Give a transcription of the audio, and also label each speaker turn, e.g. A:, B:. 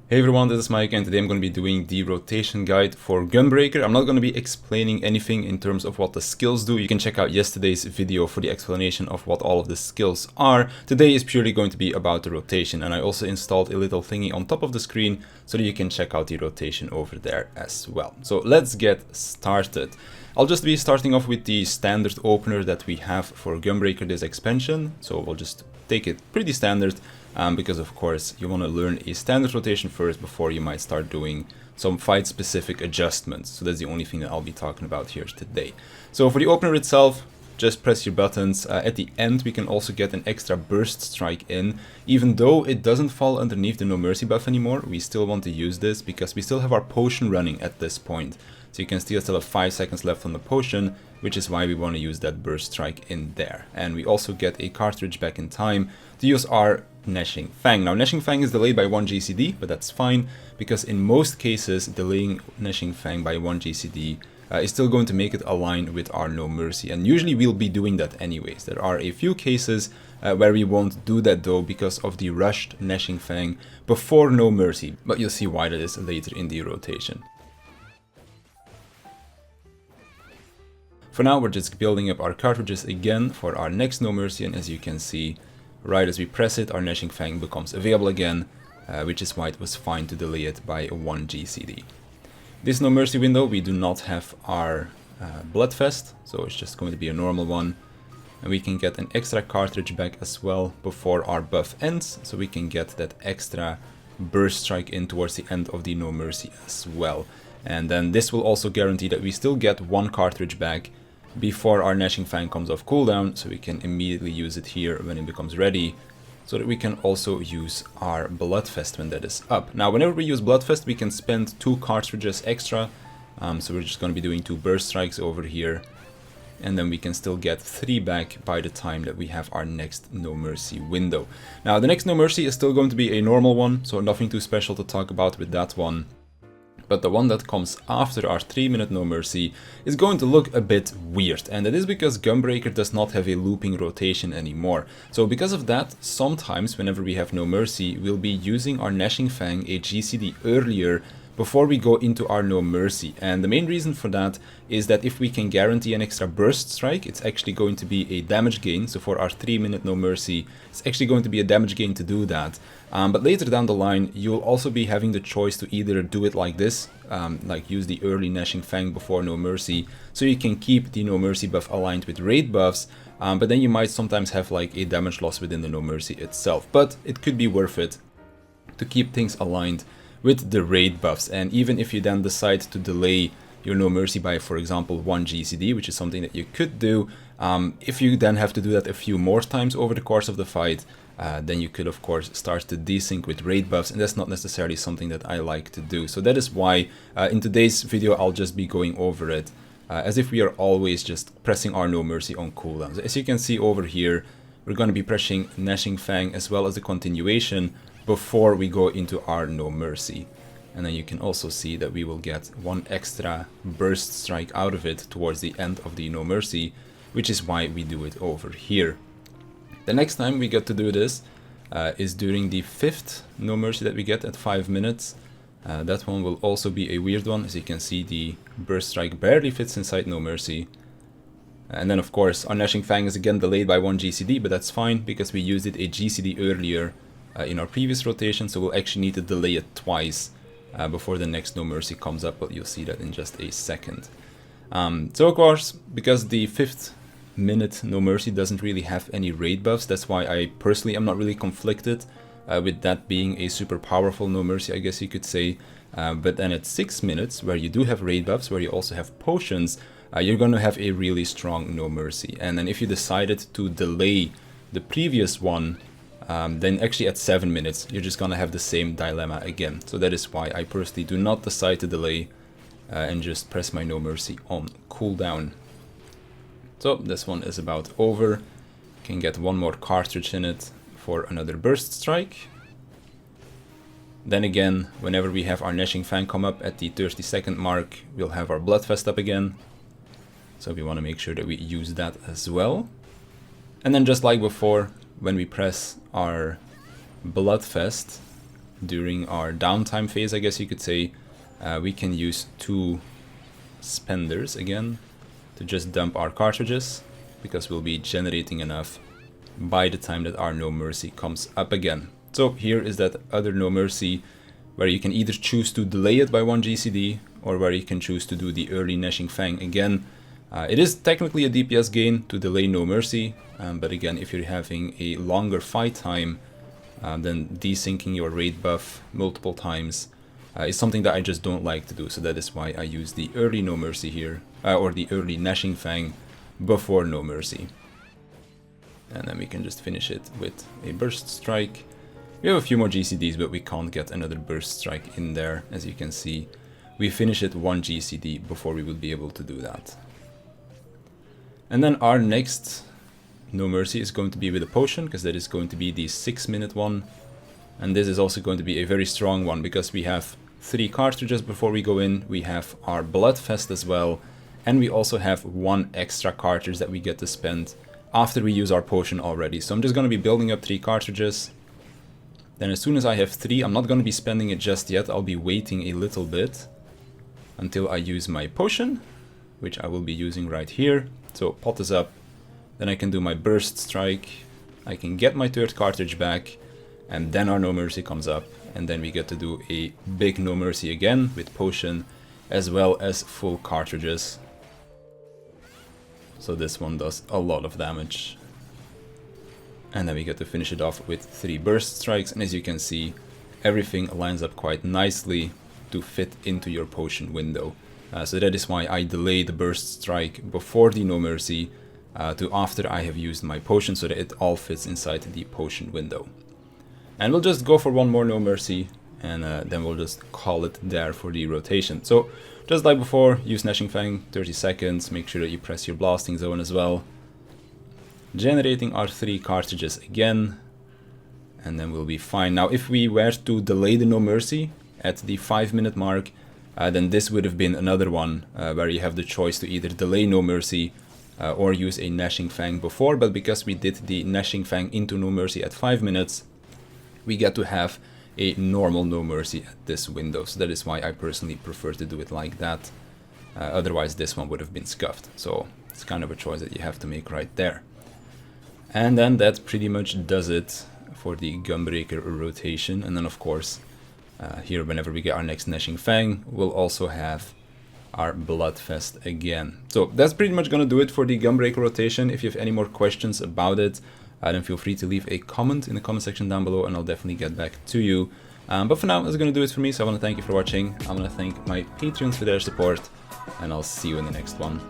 A: Hey everyone, this is Mike and today I'm going to be doing the rotation guide for Gunbreaker. I'm not going to be explaining anything in terms of what the skills do. You can check out yesterday's video for the explanation of what all of the skills are. Today is purely going to be about the rotation, and I also installed a little thingy on top of the screen so that you can check out the rotation over there as well. So let's get started. I'll just be starting off with the standard opener that we have for Gunbreaker this expansion. So we'll just take it pretty standard. Because of course you want to learn a standard rotation first before you might start doing some fight specific adjustments. So that's the only thing that I'll be talking about here today. So for the opener itself, just press your buttons. At the end we can also get an extra burst strike in. Even though it doesn't fall underneath the No Mercy buff anymore, we still want to use this because we still have our potion running at this point. So you can still have 5 seconds left on the potion, which is why we want to use that burst strike in there. And we also get a cartridge back in time to use our Gnashing Fang. Now Gnashing Fang is delayed by 1 GCD, but that's fine, because in most cases delaying Gnashing Fang by 1 GCD is still going to make it align with our No Mercy, and usually we'll be doing that anyways. There are a few cases where we won't do that though because of the rushed Gnashing Fang before No Mercy, but you'll see why that is later in the rotation. For now we're just building up our cartridges again for our next No Mercy, and as you can see, right as we press it, our Gnashing Fang becomes available again, which is why it was fine to delay it by 1 GCD. This No Mercy window, we do not have our Bloodfest, so it's just going to be a normal one. And we can get an extra cartridge back as well before our buff ends, so we can get that extra burst strike in towards the end of the No Mercy as well. And then this will also guarantee that we still get one cartridge back before our Gnashing Fang comes off cooldown, so we can immediately use it here when it becomes ready, so that we can also use our Bloodfest when that is up. Now whenever we use Bloodfest we can spend 2 cartridges extra, so we're just going to be doing 2 burst strikes over here, and then we can still get 3 back by the time that we have our next No Mercy window. Now the next No Mercy is still going to be a normal one, so nothing too special to talk about with that one. But the one that comes after our 3-minute No Mercy is going to look a bit weird, and that is because Gunbreaker does not have a looping rotation anymore. So because of that, sometimes whenever we have No Mercy, we'll be using our Gnashing Fang a GCD earlier before we go into our No Mercy. And the main reason for that is that if we can guarantee an extra burst strike, it's actually going to be a damage gain. So for our 3-minute No Mercy, it's actually going to be a damage gain to do that. But later down the line, you'll also be having the choice to either do it like this, like use the early Gnashing Fang before No Mercy, so you can keep the No Mercy buff aligned with raid buffs, but then you might sometimes have like a damage loss within the No Mercy itself. But it could be worth it to keep things aligned with the raid buffs, and even if you then decide to delay your No Mercy by, for example, 1 GCD, which is something that you could do, if you then have to do that a few more times over the course of the fight, then you could of course start to desync with raid buffs, and that's not necessarily something that I like to do. So that is why in today's video I'll just be going over it as if we are always just pressing our No Mercy on cooldowns. As you can see over here, we're going to be pressing Gnashing Fang as well as the continuation before we go into our No Mercy. And then you can also see that we will get 1 extra burst strike out of it towards the end of the No Mercy, which is why we do it over here. The next time we get to do this is during the 5th No Mercy that we get at 5 minutes. That one will also be a weird one. As you can see, the burst strike barely fits inside No Mercy. And then of course our Gnashing Fang is again delayed by 1 GCD, but that's fine because we used it a GCD earlier in our previous rotation, so we'll actually need to delay it twice before the next No Mercy comes up, but you'll see that in just a second. So of course, because the 5th minute No Mercy doesn't really have any raid buffs, that's why I personally am not really conflicted with that being a super powerful No Mercy, I guess you could say. But then at 6 minutes, where you do have raid buffs, where you also have potions, you're going to have a really strong No Mercy. And then if you decided to delay the previous one, then actually at 7 minutes you're just gonna have the same dilemma again. So that is why I personally do not decide to delay and just press my No Mercy on cooldown. So this one is about over. Can get 1 more cartridge in it for another burst strike. Then again, whenever we have our Gnashing Fang come up at the 30-second mark, we'll have our Bloodfest up again. So we want to make sure that we use that as well. And then just like before, when we press our Bloodfest, during our downtime phase, I guess you could say, we can use 2 spenders again to just dump our cartridges, because we'll be generating enough by the time that our No Mercy comes up again. So here is that other No Mercy, where you can either choose to delay it by 1 GCD, or where you can choose to do the early Gnashing Fang again. It is technically a DPS gain to delay No Mercy, but again, if you're having a longer fight time, then desyncing your raid buff multiple times is something that I just don't like to do. So that is why I use the early No Mercy here, or the early Gnashing Fang before No Mercy. And then we can just finish it with a Burst Strike. We have a few more GCDs, but we can't get another Burst Strike in there. As you can see, we finish it 1 GCD before we would be able to do that. And then our next No Mercy is going to be with a potion, because that is going to be the 6-minute one. And this is also going to be a very strong one, because we have 3 cartridges before we go in, we have our Bloodfest as well, and we also have 1 extra cartridge that we get to spend after we use our potion already. So I'm just going to be building up 3 cartridges. Then as soon as I have 3, I'm not going to be spending it just yet, I'll be waiting a little bit until I use my potion, which I will be using right here. So pot is up, then I can do my Burst Strike, I can get my 3rd cartridge back, and then our No Mercy comes up, and then we get to do a big No Mercy again with potion, as well as full cartridges. So this one does a lot of damage. And then we get to finish it off with 3 Burst Strikes, and as you can see, everything lines up quite nicely to fit into your potion window. So that is why I delay the Burst Strike before the No Mercy to after I have used my potion, so that it all fits inside the potion window. And we'll just go for 1 more No Mercy, and then we'll just call it there for the rotation. So just like before, use Gnashing Fang, 30 seconds, make sure that you press your blasting zone as well. Generating our 3 cartridges again, and then we'll be fine. Now if we were to delay the No Mercy at the 5-minute mark, then this would have been another one where you have the choice to either delay No Mercy or use a Gnashing Fang before, but because we did the Gnashing Fang into No Mercy at 5 minutes, we get to have a normal No Mercy at this window. So that is why I personally prefer to do it like that. Otherwise this one would have been scuffed. So it's kind of a choice that you have to make right there. And then that pretty much does it for the Gunbreaker rotation. And then of course, here whenever we get our next Gnashing Fang, we'll also have our Bloodfest again. So that's pretty much gonna do it for the Gunbreaker rotation. If you have any more questions about it, then feel free to leave a comment in the comment section down below, and I'll definitely get back to you. But for now, that's gonna do it for me, so I wanna thank you for watching. I wanna thank my Patreons for their support, and I'll see you in the next one.